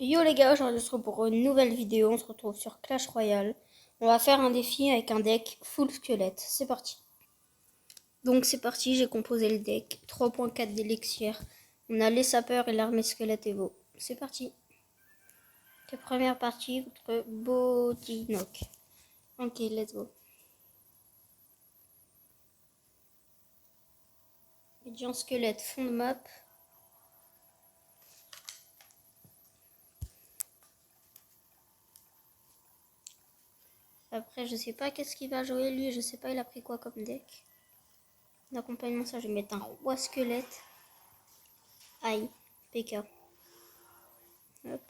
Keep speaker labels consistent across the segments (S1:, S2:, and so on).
S1: Yo les gars, aujourd'hui on se retrouve pour une nouvelle vidéo, on se retrouve sur Clash Royale. On va faire un défi avec un deck full squelette, c'est parti. Donc c'est parti, j'ai composé le deck, 3.4 d'élixir. On a les sapeurs et l'armée squelette Evo. C'est parti. La première partie contre Botinok. Ok, let's go. Les géants squelettes, fond de map. Après, je sais pas qu'est-ce qu'il va jouer lui, je sais pas il a pris quoi comme deck. D'accompagnement, ça je vais mettre un roi squelette. Aïe, PK. Hop.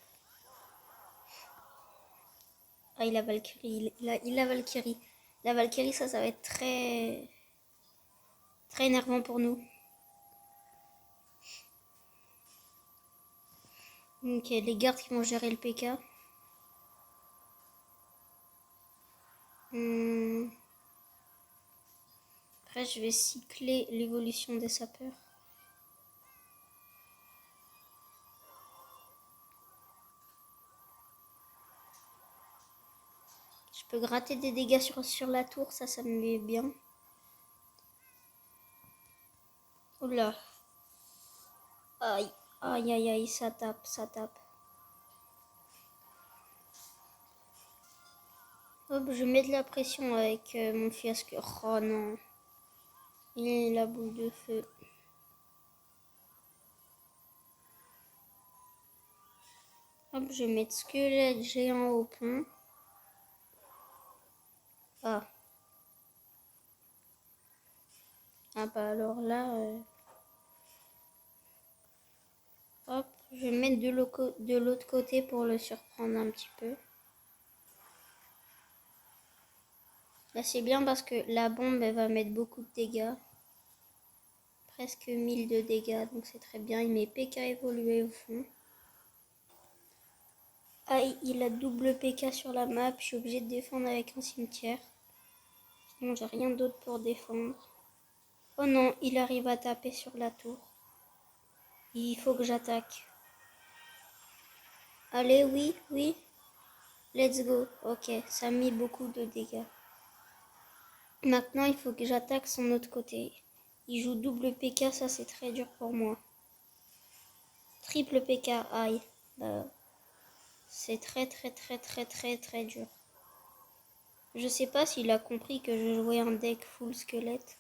S1: Ah, il a Valkyrie. Il a Valkyrie. La Valkyrie, ça va être très énervant pour nous. Ok, les gardes qui vont gérer le PK. Après, je vais cycler l'évolution des sapeurs. Je peux gratter des dégâts sur la tour, ça me met bien. Oula. Aïe, aïe, aïe, aïe, ça tape, ça tape. Hop, je mets de la pression avec mon fiasque. Oh non. Et la boule de feu. Hop, je vais mettre squelette géant au pont. Ah. Ah bah alors là... Hop, je vais mettre de l'autre côté pour le surprendre un petit peu. Là c'est bien parce que la bombe elle va mettre beaucoup de dégâts. Presque 1000 de dégâts, donc c'est très bien. Il met PK évolué au fond. Aïe, il a double PK sur la map. Je suis obligée de défendre avec un cimetière. Sinon j'ai rien d'autre pour défendre. Oh non, il arrive à taper sur la tour. Il faut que j'attaque. Allez, oui, oui. Let's go. Ok, ça a mis beaucoup de dégâts. Maintenant, il faut que j'attaque son autre côté. Il joue double PK, ça c'est très dur pour moi. Triple PK, aïe. C'est très dur. Je sais pas s'il a compris que je jouais un deck full squelette.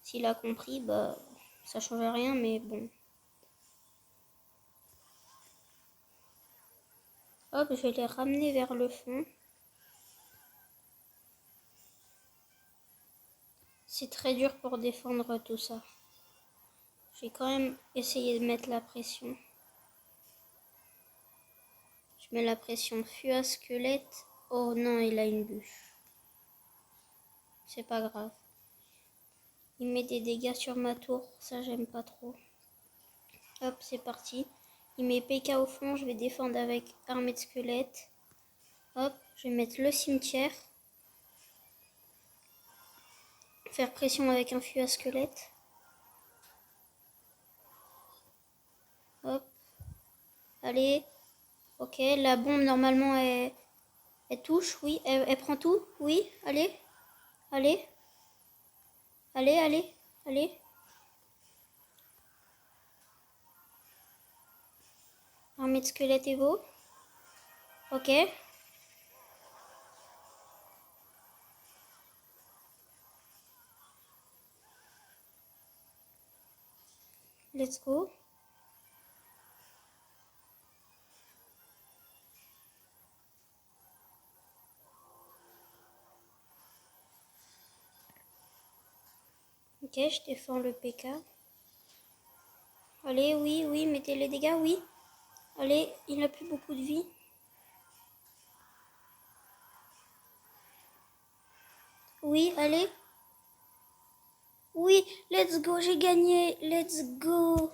S1: S'il a compris, bah ça change rien, mais bon. Hop, je vais les ramener vers le fond. C'est très dur pour défendre tout ça. J'ai quand même essayé de mettre la pression. Je mets la pression fût à squelette. Oh non, il a une bûche. C'est pas grave. Il met des dégâts sur ma tour, ça j'aime pas trop. Hop, c'est parti. Il met PK au fond, je vais défendre avec armée de squelettes. Hop, je vais mettre le cimetière. Faire pression avec un fût à squelette. Hop. Allez. Ok, la bombe normalement elle touche, oui. Elle prend tout, oui. Allez. Allez. Allez, allez, allez. Armée de squelette Evo. Ok. Let's go. Ok, je défends le PK. Allez, oui, oui, mettez les dégâts, oui. Allez, il n'a plus beaucoup de vie. Oui, allez. Oui, let's go, j'ai gagné. Let's go.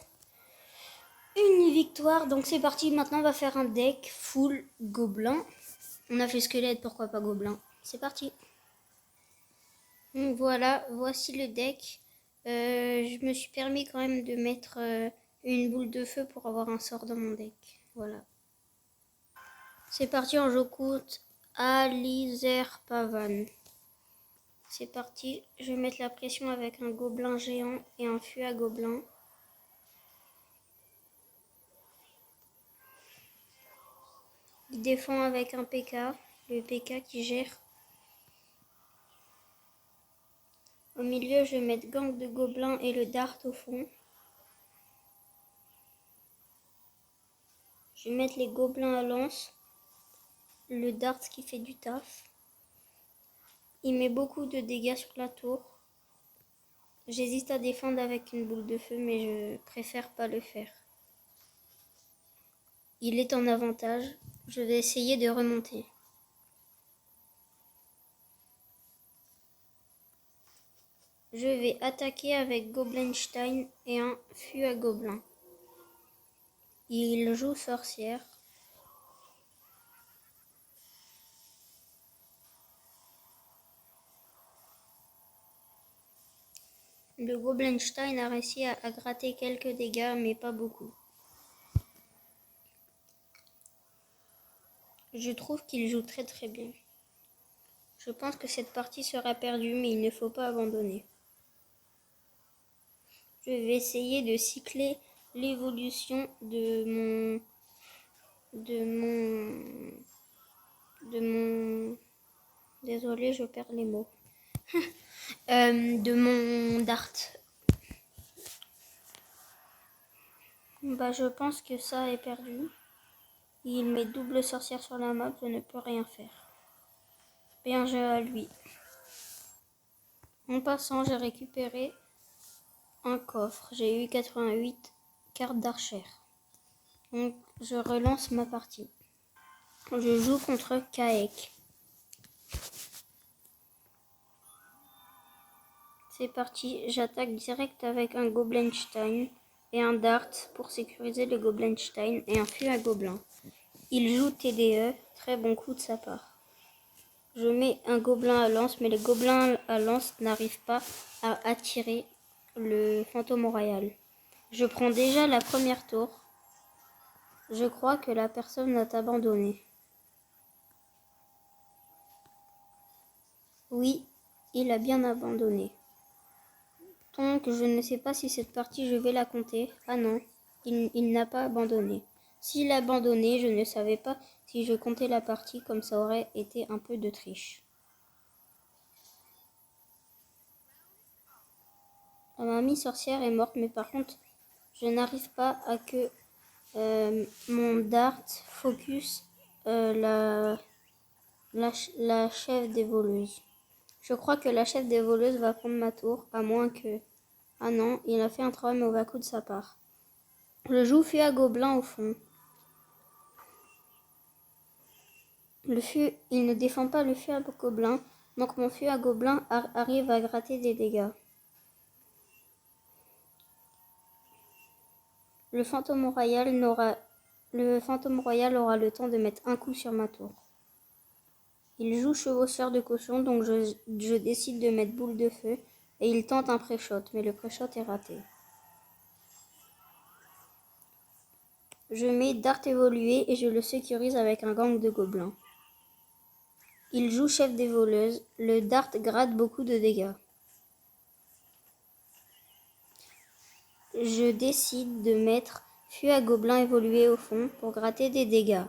S1: Une victoire, donc c'est parti. Maintenant, on va faire un deck full gobelin. On a fait squelette, pourquoi pas gobelin. C'est parti. Donc voilà, voici le deck. Je me suis permis quand même de mettre une boule de feu pour avoir un sort dans mon deck. Voilà. C'est parti, on joue contre Alizerpavan. C'est parti, je vais mettre la pression avec un gobelin géant et un fût à gobelin. Il défend avec un PK, le PK qui gère. Au milieu, je vais mettre gang de gobelins et le dart au fond. Je vais mettre les gobelins à lance, le dart qui fait du taf. Il met beaucoup de dégâts sur la tour. J'hésite à défendre avec une boule de feu, mais je préfère pas le faire. Il est en avantage. Je vais essayer de remonter. Je vais attaquer avec Goblinstein et un fût à gobelin. Il joue sorcière. Le Goblinstein a réussi à gratter quelques dégâts, mais pas beaucoup. Je trouve qu'il joue très très bien. Je pense que cette partie sera perdue, mais il ne faut pas abandonner. Je vais essayer de cycler l'évolution de mon désolé, je perds les mots. De mon dart. Je pense que ça est perdu. Il met double sorcière sur la map, je ne peux rien faire. Bien joué à lui. En passant, j'ai récupéré un coffre. J'ai eu 88 cartes d'archère. Donc, je relance ma partie. Je joue contre Kaek. C'est parti, j'attaque direct avec un Goblinstein et un dart pour sécuriser le Goblinstein et un fût à gobelin. Il joue TDE, très bon coup de sa part. Je mets un gobelin à lance, mais le gobelin à lance n'arrive pas à attirer le fantôme royal. Je prends déjà la première tour. Je crois que la personne a abandonné. Oui, il a bien abandonné. Donc je ne sais pas si cette partie je vais la compter. Ah non, il n'a pas abandonné. S'il a abandonné, je ne savais pas si je comptais la partie, comme ça aurait été un peu de triche. La mamie sorcière est morte, mais par contre, je n'arrive pas à que mon dart focus la chef des voleuses. Je crois que la chef des voleuses va prendre ma tour, à moins que... Ah non, il a fait un travail mauvais coup de sa part. Je joue fût à gobelin au fond. Le fût, il ne défend pas le fût à gobelin, donc mon fût à gobelin arrive à gratter des dégâts. Le fantôme royal aura le temps de mettre un coup sur ma tour. Il joue chevaucheur de cochon, donc je décide de mettre boule de feu et il tente un pré-shot, mais le pré-shot est raté. Je mets dart évolué et je le sécurise avec un gang de gobelins. Il joue chef des voleuses, le dart gratte beaucoup de dégâts. Je décide de mettre fût à gobelin évolué au fond pour gratter des dégâts.